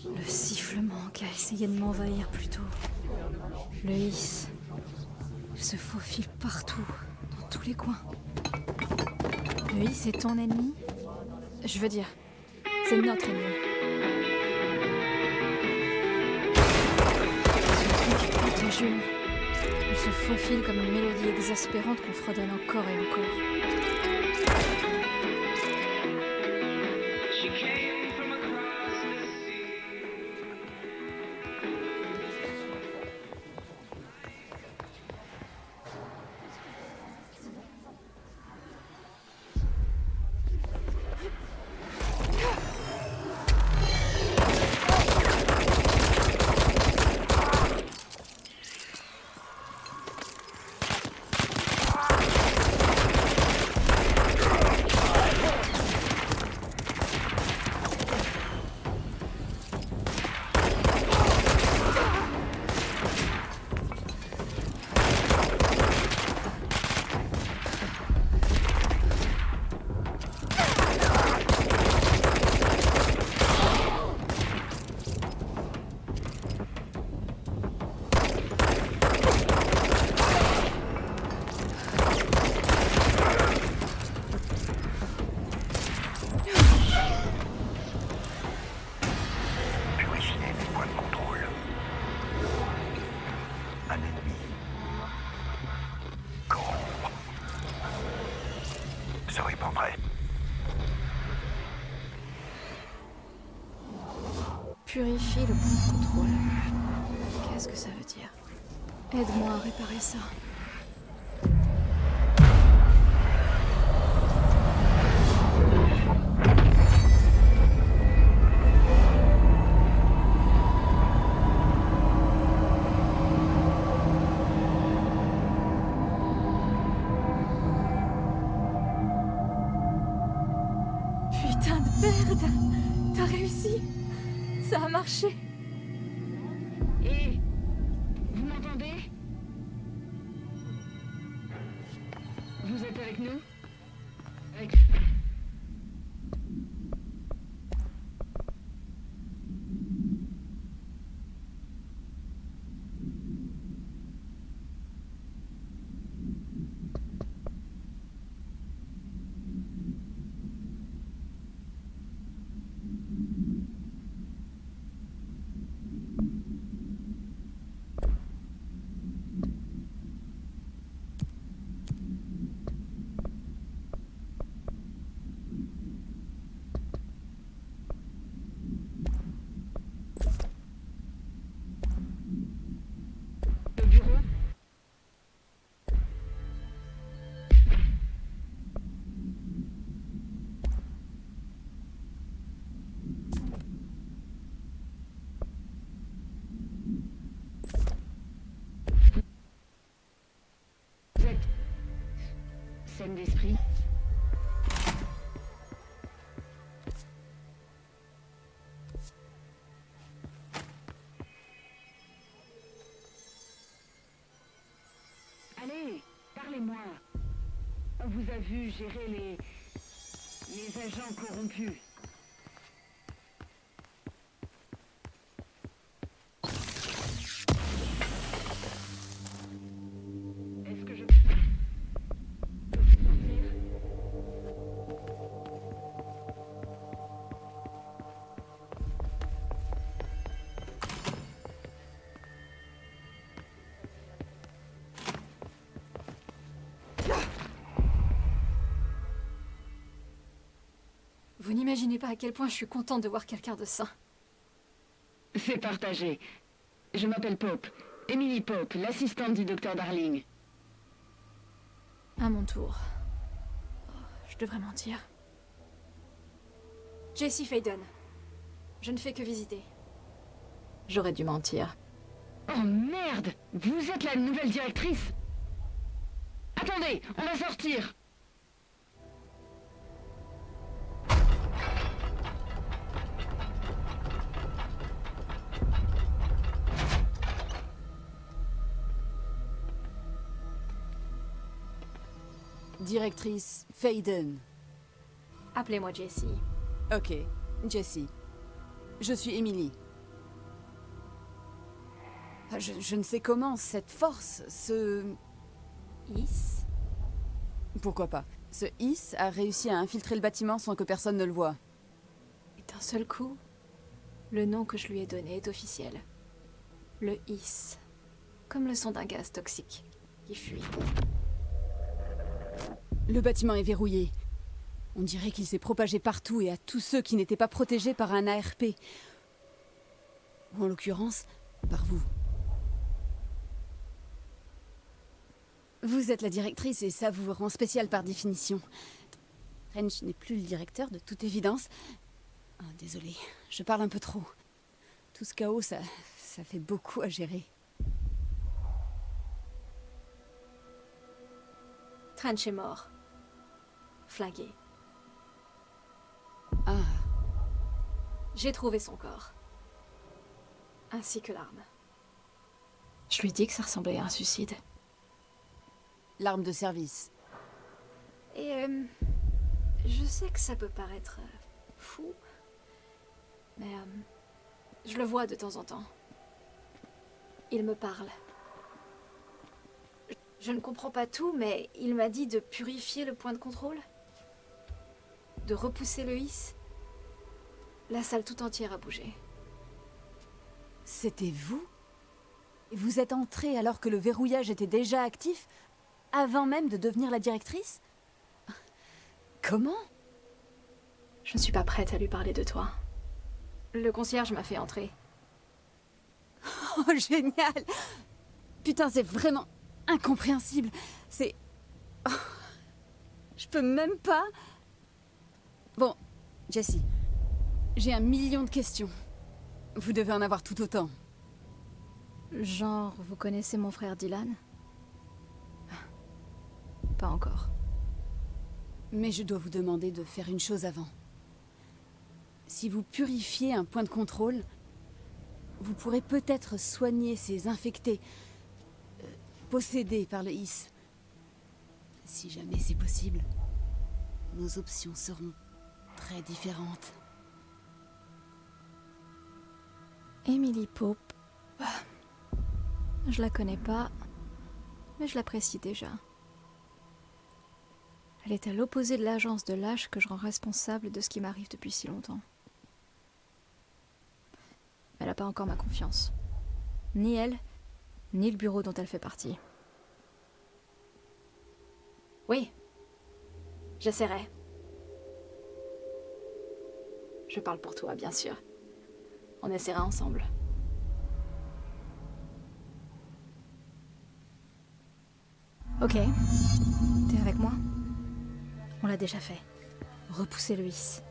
Le sifflement qui a essayé de m'envahir plus tôt. Le hiss. Il se faufile partout, dans tous les coins. Le hiss est ton ennemi? Je veux dire, c'est notre ennemi. Ce truc protégeux. Il se faufile comme une mélodie exaspérante qu'on fredonne encore et encore. Purifie le point de contrôle. Qu'est-ce que ça veut dire? Aide-moi à réparer ça. Putain de merde! T'as réussi! Ça a marché! Et vous m'entendez? Vous êtes avec nous? Avec... Le bureau? Vous êtes... saine d'esprit? Allez, parlez-moi. On vous a vu gérer les agents corrompus. Est-ce que je peux vous sortir? Vous n'imaginez pas à quel point je suis contente de voir quelqu'un de sain. C'est partagé. Je m'appelle Pope. Emily Pope, l'assistante du docteur Darling. À mon tour. Oh, je devrais mentir. Jessie Faden. Je ne fais que visiter. J'aurais dû mentir. Oh merde! Vous êtes la nouvelle directrice? Attendez, on va sortir! Directrice Faden. Appelez-moi Jessie. Ok, Jessie. Je suis Emily. Je ne sais comment, cette force, Is? Pourquoi pas. Ce Is a réussi à infiltrer le bâtiment sans que personne ne le voie. Et d'un seul coup, le nom que je lui ai donné est officiel. Le Is. Comme le son d'un gaz toxique qui fuit. Le bâtiment est verrouillé. On dirait qu'il s'est propagé partout et à tous ceux qui n'étaient pas protégés par un ARP. Ou en l'occurrence, par vous. Vous êtes la directrice et ça vous rend spécial par définition. Trench n'est plus le directeur, de toute évidence. Oh, désolé, je parle un peu trop. Tout ce chaos, ça fait beaucoup à gérer. Trench est mort. Flingué. Ah, J'ai trouvé son corps. Ainsi que l'arme. Je lui dis que ça ressemblait à un suicide. l'arme de service. Et je sais que ça peut paraître fou, mais je le vois de temps en temps. Il me parle. Je ne comprends pas tout, mais il m'a dit de purifier le point de contrôle, de repousser le hisse. La salle tout entière a bougé. C'était vous? Vous êtes entrée alors que le verrouillage était déjà actif? Avant même de devenir la directrice? Comment? Je ne suis pas prête à lui parler de toi. Le concierge m'a fait entrer. Oh, génial! Putain, c'est vraiment incompréhensible. C'est... Oh, je peux même pas... Bon, Jessie, j'ai 1 million de questions. Vous devez en avoir tout autant. Genre, vous connaissez mon frère Dylan? Pas encore. Mais je dois vous demander de faire une chose avant. Si vous purifiez un point de contrôle, vous pourrez peut-être soigner ces infectés, possédés par le Is. Si jamais c'est possible, nos options seront très différentes. Emily Pope. Je la connais pas, mais je l'apprécie déjà. Elle est à l'opposé de l'agence de lâche que je rends responsable de ce qui m'arrive depuis si longtemps. Elle n'a pas encore ma confiance. Ni elle, ni le bureau dont elle fait partie. Oui, j'essaierai. Je parle pour toi, bien sûr. On essaiera ensemble. Ok. T'es avec moi? On l'a déjà fait. Repousser le hisse.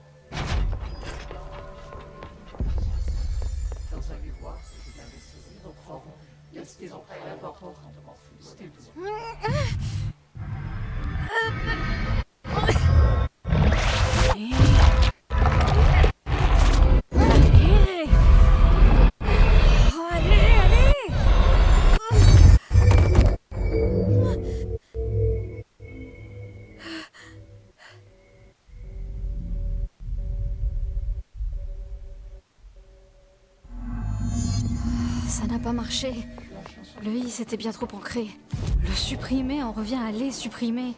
Ça n'a pas marché. Le hisse était bien trop ancré. Le supprimer en revient à les supprimer.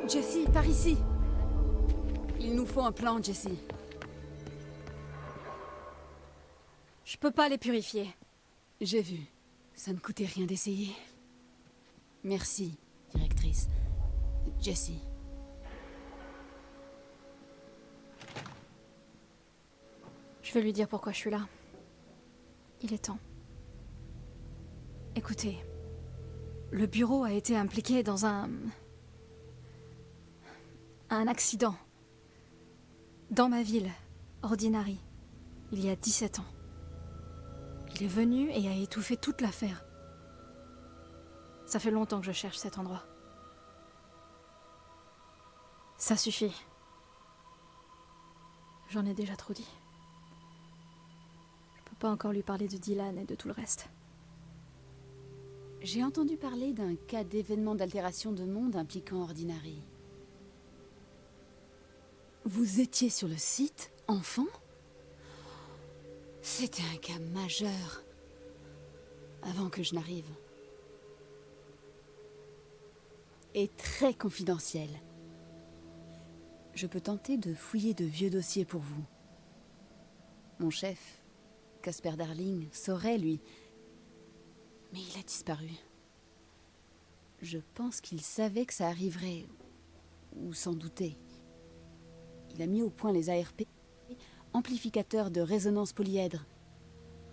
Jessie, par ici! Il nous faut un plan, Jessie. Je peux pas les purifier. J'ai vu. Ça ne coûtait rien d'essayer. Merci, directrice. Jessie. Je vais lui dire pourquoi je suis là. Il est temps. Écoutez, le bureau a été impliqué dans un accident. Dans ma ville, Ordinary, il y a 17 ans. Il est venu et a étouffé toute l'affaire. Ça fait longtemps que je cherche cet endroit. Ça suffit. J'en ai déjà trop dit. Je peux pas encore lui parler de Dylan et de tout le reste. J'ai entendu parler d'un cas d'événement d'altération de monde impliquant Ordinary. Vous étiez sur le site, enfant? C'était un cas majeur. Avant que je n'arrive. Et très confidentiel. Je peux tenter de fouiller de vieux dossiers pour vous. Mon chef, Casper Darling, saurait, lui. Mais il a disparu. Je pense qu'il savait que ça arriverait, ou s'en doutait. Il a mis au point les ARP, amplificateurs de résonance polyèdre.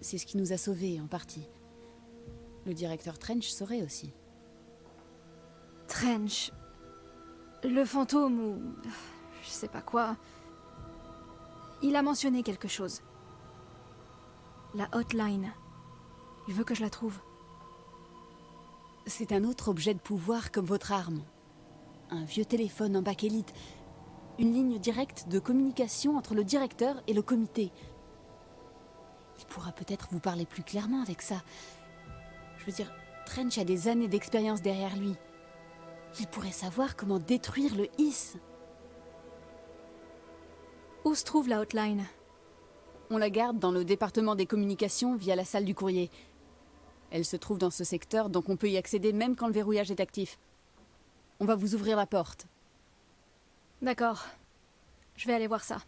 C'est ce qui nous a sauvés, en partie. Le directeur Trench saurait aussi. Trench. Le fantôme ou... je sais pas quoi. Il a mentionné quelque chose. La hotline. Il veut que je la trouve. C'est un autre objet de pouvoir comme votre arme. Un vieux téléphone en bakélite. Une ligne directe de communication entre le directeur et le comité. Il pourra peut-être vous parler plus clairement avec ça. Je veux dire, Trench a des années d'expérience derrière lui. Il pourrait savoir comment détruire le HISS. Où se trouve la hotline? On la garde dans le département des communications via la salle du courrier. Elle se trouve dans ce secteur, donc on peut y accéder même quand le verrouillage est actif. On va vous ouvrir la porte. D'accord. Je vais aller voir ça.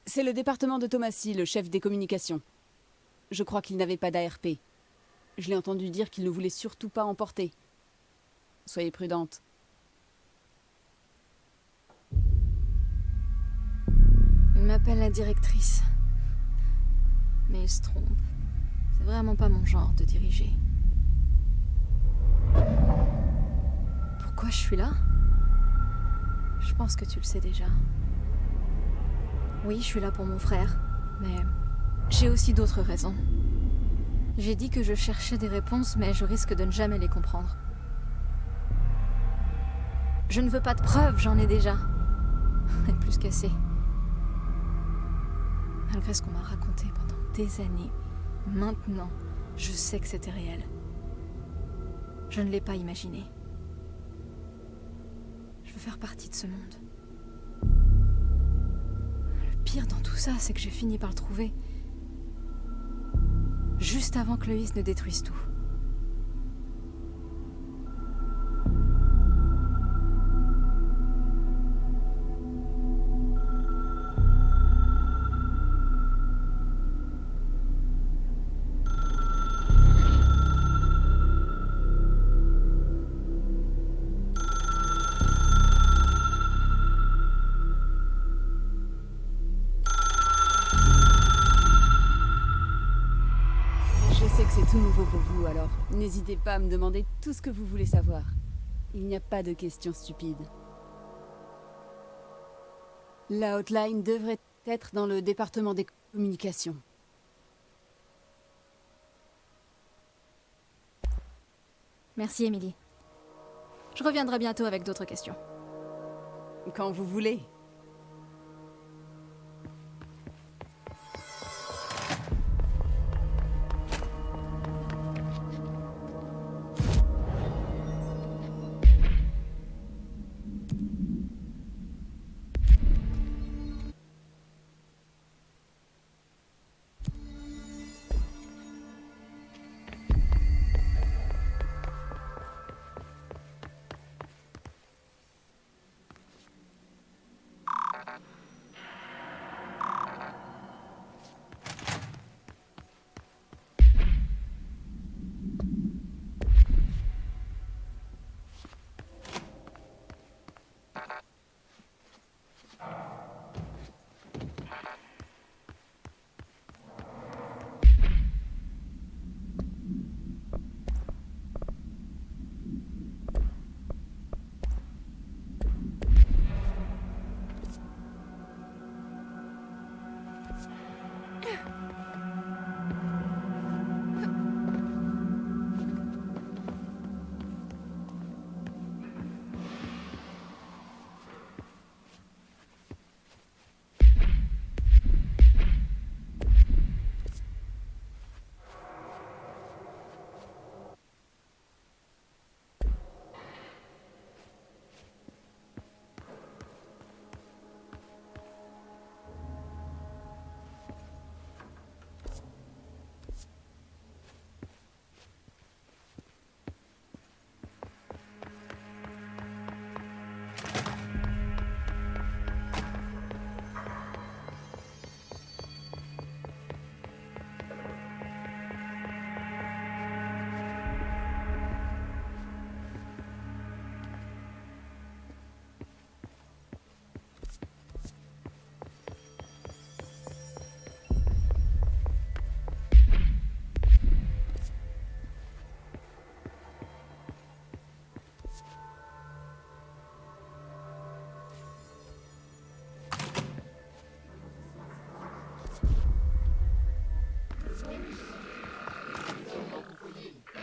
C'est le département de Thomasy, le chef des communications. Je crois qu'il n'avait pas d'ARP. Je l'ai entendu dire qu'il ne voulait surtout pas emporter. Soyez prudente. Il m'appelle la directrice. Mais il se trompe. C'est vraiment pas mon genre de diriger. Pourquoi je suis là? Je pense que tu le sais déjà. Oui, je suis là pour mon frère, mais j'ai aussi d'autres raisons. J'ai dit que je cherchais des réponses, mais je risque de ne jamais les comprendre. Je ne veux pas de preuves, j'en ai déjà. Et plus qu'assez. Malgré ce qu'on m'a raconté pendant des années, maintenant, je sais que c'était réel. Je ne l'ai pas imaginé. Je veux faire partie de ce monde. Le pire dans tout ça, c'est que j'ai fini par le trouver. Juste avant que le HISS ne détruise tout. C'est tout nouveau pour vous, alors n'hésitez pas à me demander tout ce que vous voulez savoir. Il n'y a pas de questions stupides. La hotline devrait être dans le département des communications. Merci, Emily. Je reviendrai bientôt avec d'autres questions. Quand vous voulez.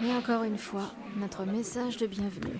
Et encore une fois, notre message de bienvenue.